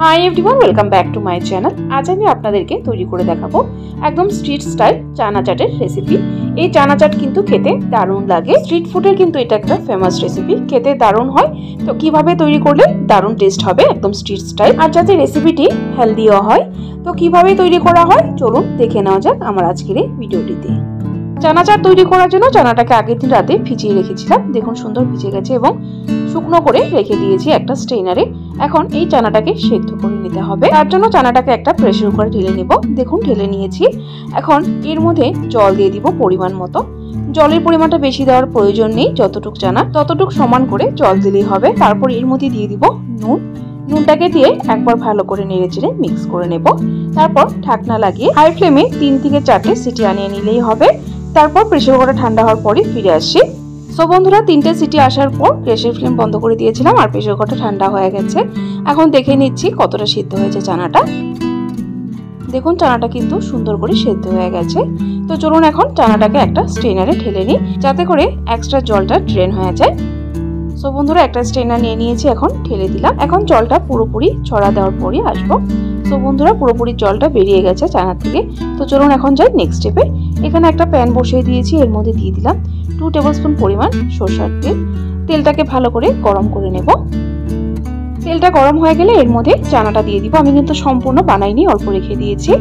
Hi everyone, welcome back to my channel. আজ আমি আপনাদেরকে তৈরি করে দেখাবো একদম স্ট্রিট স্টাইল চানা চাটের রেসিপি। এই চানা চাট কিন্তু খেতে দারুণ লাগে। স্ট্রিট ফুডের কিন্তু এটা একটা ফেমাস রেসিপি, খেতে দারুণ হয়। তো কিভাবে তৈরি করলে দারুণ টেস্ট হবে একদম স্ট্রিট স্টাইল, আর যাতে রেসিপিটি হেলদিও হয়, তো কিভাবে তৈরি করা হয় চলুন দেখে নেওয়া যাক আমার আজকের এই ভিডিওটিতে। চানা চাট তৈরি করার জন্য চানাটাকে আগের দিন রাতে ভিজিয়ে রেখেছিলাম। দেখুন সুন্দর ভিজে গেছে এবং শুকনো করে রেখে দিয়েছি একটা স্ট্রেনারে। এখন এই চানাটাকে সেদ্ধ করে নিতে হবে। তার জন্য চানাটাকে একটা প্রেসার কুকারে ঢেলে নেব। দেখুন ঢেলে নিয়েছি। এখন এর মধ্যে জল দিয়ে দিব পরিমাণ মতো। জলের পরিমাণটা বেশি দেওয়ার প্রয়োজন নেই, যতটুকু চানা ততটুকু সমান করে জল দিলেই হবে। তারপর এর মধ্যে দিয়ে দিব নুন। নুনটাকে দিয়ে একবার ভালো করে নেড়ে চেড়ে মিক্স করে নেব। তারপর ঢাকনা লাগিয়ে হাই ফ্লেমে 3 থেকে 4টে সিটি আনিয়ে নিলেই হবে। তারপর প্রেসার কুকারটা ঠান্ডা হওয়ার পরে ফিরে আসি। সো বন্ধুরা, 3টে সিটি আসার পর গ্যাসের ফ্লেম বন্ধ করে দিয়েছিলাম আর প্রেসার কুকারটা ঠান্ডা হয়ে গেছে। এখন দেখে নিচ্ছি কতটা সিদ্ধ হয়েছে চানাটা। দেখুন চানাটা কিন্তু সুন্দর করে সেদ্ধ হয়ে গেছে। তো চলুন এখন চানাটাকে একটা স্ট্রেনারে ঢেলে নিই, যাতে করে এক্সট্রা জলটা ড্রেন হয়ে যায়। সো বন্ধুরা, একটা স্ট্রেনার নিয়ে নিয়েছি, এখন ঢেলে দিলাম। এখন জলটা পুরোপুরি ছড়া দেওয়ার পরই আসবো। তো বন্ধুরা, পুরোপুরি জলটা বেরিয়ে গেছে চানা থেকে। তো চলুন এখন যাই নেক্সট স্টেপে। এখানে একটা প্যান বসিয়ে দিয়েছি, এর মধ্যে দিয়ে দিলাম 2 টেবিলস্পুন পরিমাণ সরষের তেল। তেলটাকে ভালো করে গরম করে নেব। তেলটা গরম হয়ে গেলে এর মধ্যে চানাটা দিয়ে দিব। আমি কিন্তু সম্পূর্ণ বানাইনি, অল্প রেখে দিয়েছি।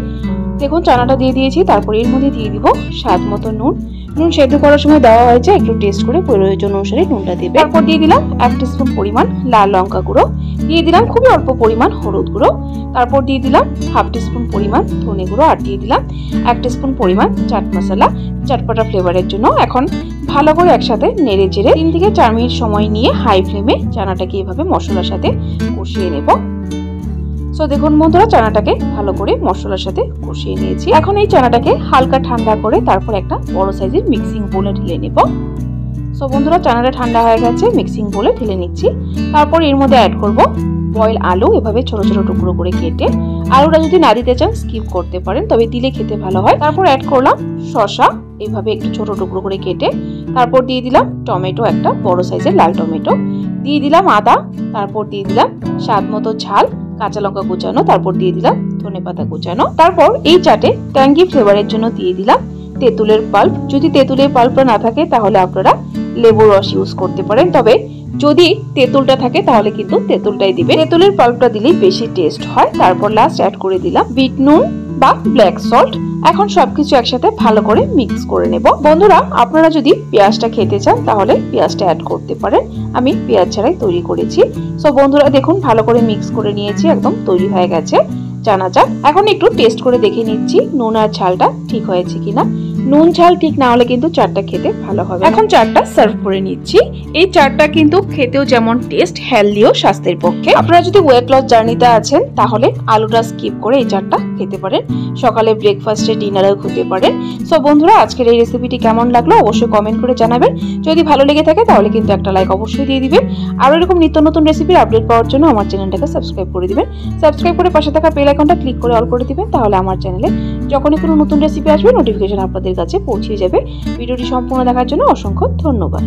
দেখুন চানাটা দিয়ে দিয়েছি। তারপর এর মধ্যে দিয়ে দিব স্বাদ মতো নুন। নুন সেদ্ধ করার সময় দেওয়া হয়েছে, একটু টেস্ট করে প্রয়োজন অনুসারে নুনটা দিবে। তারপর দিয়ে দিলাম 1 টিস্পুন পরিমাণ লাল লঙ্কা গুঁড়ো। দিয়ে দিলাম খুবই অল্প পরিমাণ হলুদ গুঁড়ো। তারপর দিয়ে দিলাম 1/2 টিস্পুন পরিমাণ ধনে গুঁড়ো। আর দিয়ে দিলাম 1 টিস্পুন পরিমাণ চাট মশলা, চটপটা ফ্লেভারের জন্য। এখন ভালো করে একসাথে নেড়ে চেড়ে 3 থেকে 4 মিনিট সময় নিয়ে হাই ফ্লেমে চানাটাকে এভাবে মশলার সাথে কষিয়ে নেব। সো দেখুন বন্ধুরা, চানাটাকে ভালো করে মশলার সাথে কষিয়ে নিয়েছি। এখন এই চানাটাকে হালকা ঠান্ডা করে তারপর একটা বড় সাইজের মিক্সিং বোলে ঢেলে নেব। সো বন্ধুরা, চানাটা ঠান্ডা হয়ে গেছে, মিক্সিং বোলে ঢেলে নিচ্ছি। তারপর এর মধ্যে অ্যাড করব বয়েল আলু, এভাবে ছোট ছোট টুকরো করে কেটে। আলুটা যদি না দিতে চান স্কিপ করতে পারেন, তবে দিলে খেতে ভালো হয়। তারপর অ্যাড করলাম শসা, এইভাবে একটু ছোট টুকরো করে কেটে। তারপর দিয়ে দিলাম টমেটো, একটা বড় সাইজের লাল টমেটো। দিয়ে দিলাম আদা। তারপর দিয়ে দিলাম স্বাদ মতো ঝাল, কাঁচা লঙ্কা কুচানো। তারপর দিয়ে দিলাম ধনেপাতা কুচানো। তারপর এই চাটে ট্যাঙ্গি ফ্লেভারের জন্য দিয়ে দিলাম তেঁতুলের পাল্প। যদি তেঁতুলের পাল্পটা না থাকে তাহলে আপনারা লেবুর রস ইউজ করতে পারেন, তবে যদি তেঁতুলটা থাকে তাহলে কিন্তু তেঁতুলটাই দিবেন। তেঁতুলের পাল্পটা দিলেই বেশি টেস্ট হয়। তারপর লাস্ট অ্যাড করে দিলাম বিট নুন বা ব্ল্যাক সল্ট। এখন সবকিছু একসাথে ভালো করে মিক্স করে নেব। বন্ধুরা, আপনারা যদি পেঁয়াজটা খেতে চান তাহলে পেঁয়াজটা অ্যাড করতে পারেন, আমি পেঁয়াজ ছাড়াই তৈরি করেছি। সো বন্ধুরা দেখুন ভালো করে মিক্স করে নিয়েছি, একদম তৈরি হয়ে গেছে চানা চাট। এখন একটু টেস্ট করে দেখে নিচ্ছি নুন আর ঝালটা ঠিক হয়েছে কিনা। নুন ঝাল ঠিক না হলে কিন্তু চাটটা খেতে ভালো হবে। এখন চাটটা সার্ভ করে নিচ্ছি। এই চাটটা কিন্তু খেতেও যেমন টেস্ট, হেলদিও স্বাস্থ্যের পক্ষে। আপনারা যদি ওয়েট লস জার্নিতে আছেন তাহলে আলুটা স্কিপ করে এই চাটটা খেতে পারেন। সকালে ব্রেকফাস্টে, ডিনারেও খেতে পারেন। সো বন্ধুরা, আজকের এই রেসিপিটি কেমন লাগলো অবশ্যই কমেন্ট করে জানাবেন। যদি ভালো লেগে থাকে তাহলে কিন্তু একটা লাইক অবশ্যই দিয়ে দিবেন। আর এরকম নিত্য নতুন রেসিপির আপডেট পাওয়ার জন্য আমার চ্যানেলটাকে সাবস্ক্রাইব করে দিবেন। সাবস্ক্রাইব করে পাশে থাকা বেল আইকনটা ক্লিক করে অল করে দিবেন, তাহলে আমার চ্যানেলে যখনই কোনো নতুন রেসিপি আসবে নোটিফিকেশন আপনাদের কাছে পৌঁছে যাবে। ভিডিওটি সম্পূর্ণ দেখার জন্য অসংখ্য ধন্যবাদ।